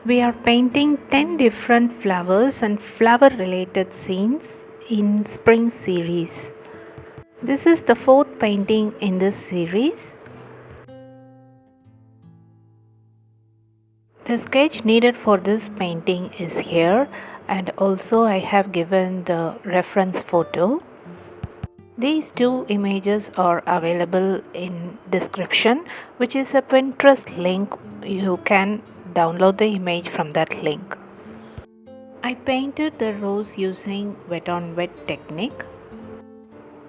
We are painting 10 different flowers and flower related scenes in spring series. This is the fourth painting in this series. The sketch needed for this painting is here, and also I have given the reference photo. These two images are available in description, which is a Pinterest link. You can download the image from that link. I painted the rose using wet on wet technique.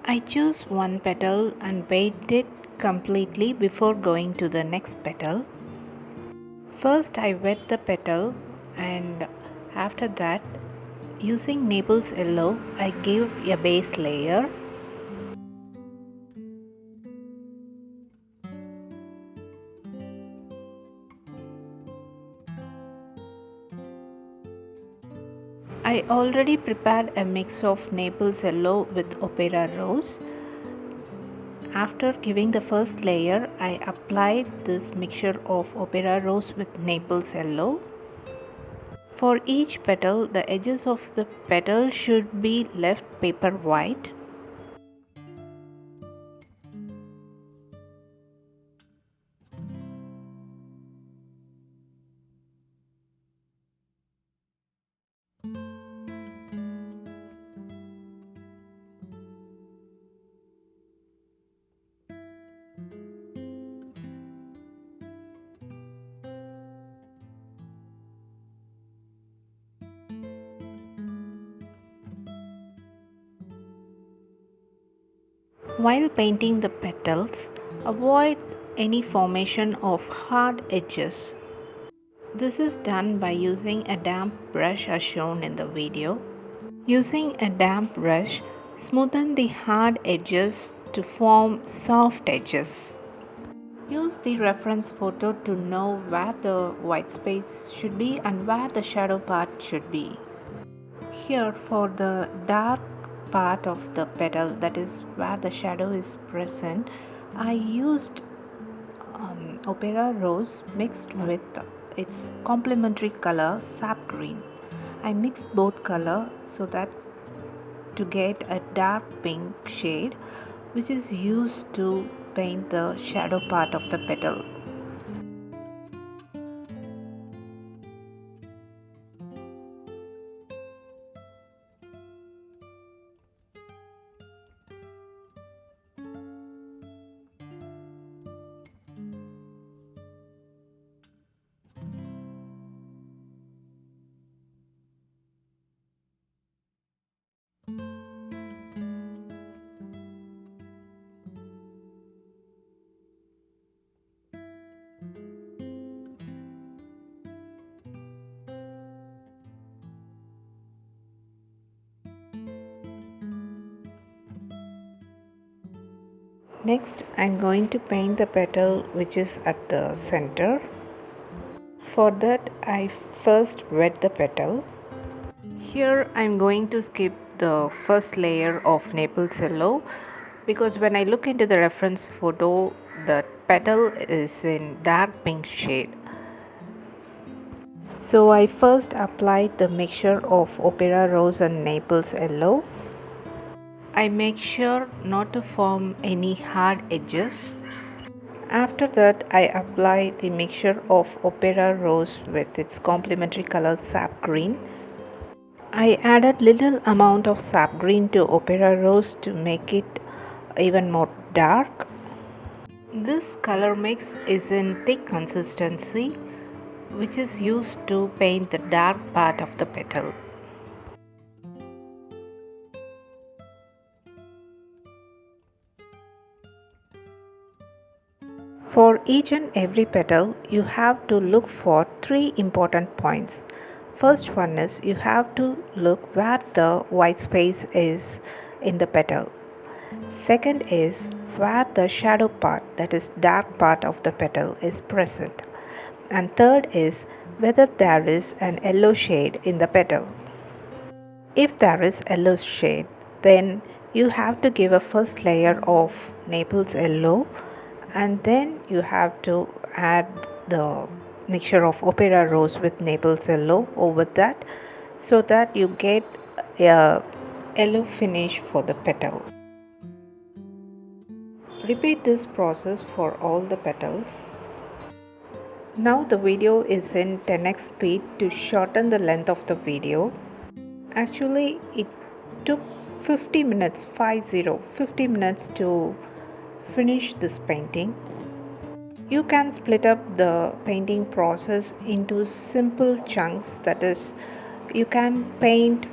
I choose one petal and paint it completely before going to the next petal. First I wet the petal, and after that using Naples yellow I give a base layer. I already prepared a mix of Naples yellow with opera rose. After giving the first layer, I applied this mixture of opera rose with Naples yellow. For each petal, the edges of the petal should be left paper white. While painting the petals, avoid any formation of hard edges. This is done by using a damp brush as shown in the video. Using a damp brush, smoothen the hard edges to form soft edges. Use the reference photo to know where the white space should be and where the shadow part should be. Here for the dark part of the petal, that is where the shadow is present, I used opera rose mixed with its complementary color sap green. I mixed both color so that to get a dark pink shade, which is used to paint the shadow part of the petal. Next, I am going to paint the petal which is at the center. For that, I first wet the petal. Here, I am going to skip the first layer of Naples yellow because when I look into the reference photo, the petal is in dark pink shade. So I first applied the mixture of opera rose and Naples yellow. I make sure not to form any hard edges. After that, I apply the mixture of opera rose with its complementary color sap green. I added little amount of sap green to opera rose to make it even more dark. This color mix is in thick consistency, which is used to paint the dark part of the petal. For each and every petal, you have to look for 3 important points. First one is you have to look where the white space is in the petal. Second is where the shadow part, that is dark part of the petal, is present. And third is whether there is an yellow shade in the petal. If there is yellow shade, then you have to give a first layer of Naples yellow, and then you have to add the mixture of opera rose with Naples yellow over that, so that you get a yellow finish for the petal. Repeat this process for all the petals. Now the video is in 10x speed to shorten the length of the video. Actually, it took 50 minutes, 50 minutes to finish this painting. You can split up the painting process into simple chunks, that is, you can paint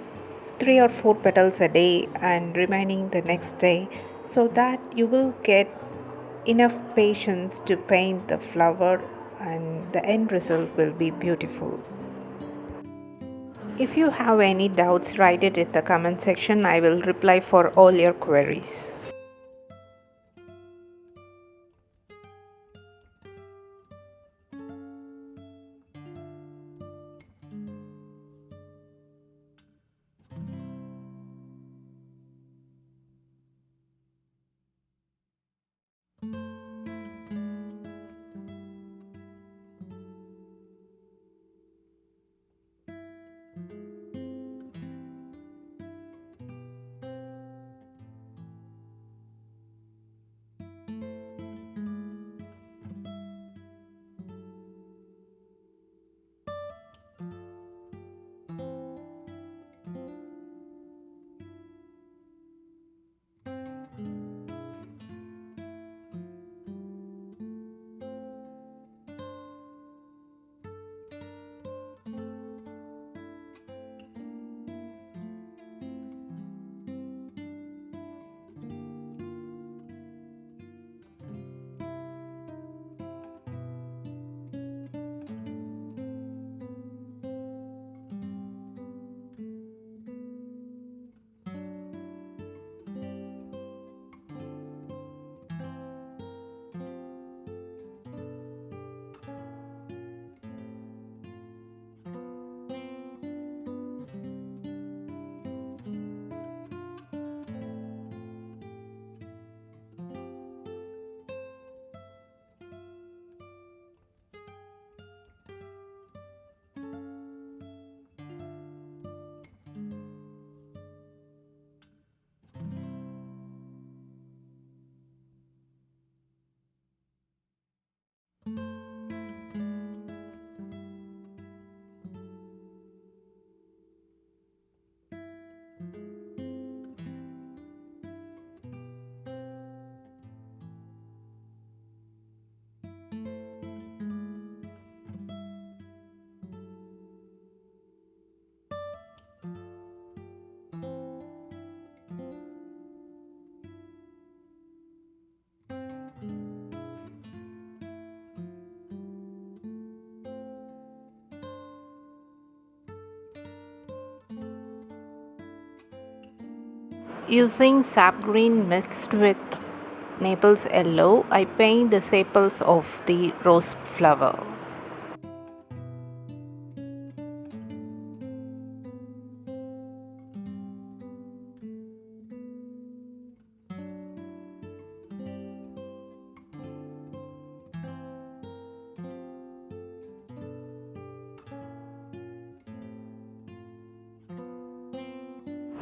3 or 4 petals a day and remaining the next day, so that you will get enough patience to paint the flower and the end result will be beautiful. If you have any doubts, write it in the comment section. I will reply for all your queries. Using sap green mixed with Naples yellow, I paint the sepals of the rose flower.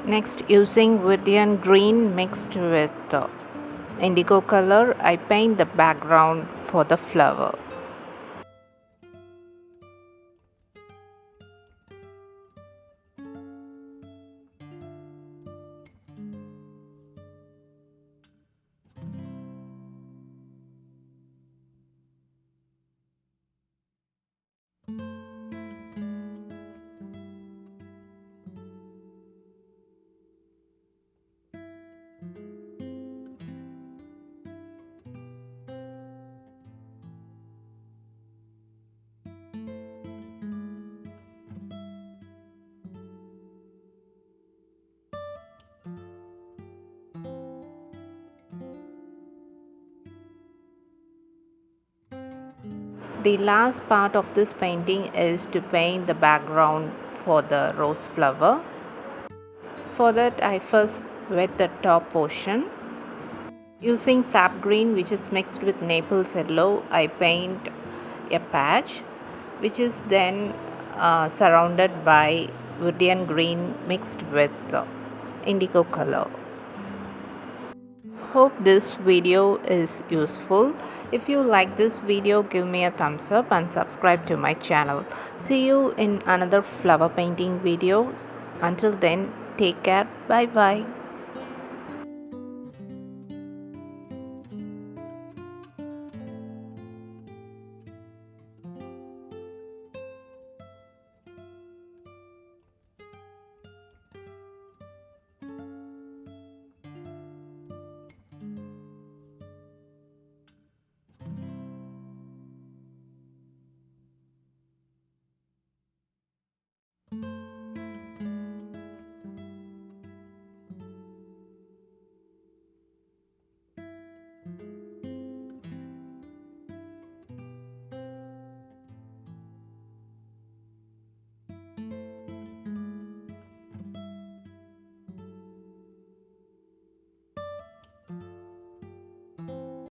Next, using Verdian green mixed with indigo color, I paint the background for the flower. The last part of this painting is to paint the background for the rose flower. For that, I first wet the top portion. Using sap green, which is mixed with Naples yellow, I paint a patch. which is then surrounded by woodian green mixed with indigo color. Hope this video is useful. If you like this video, give me a thumbs up and subscribe to my channel. See you in another flower painting video. Until then, take care. Bye bye.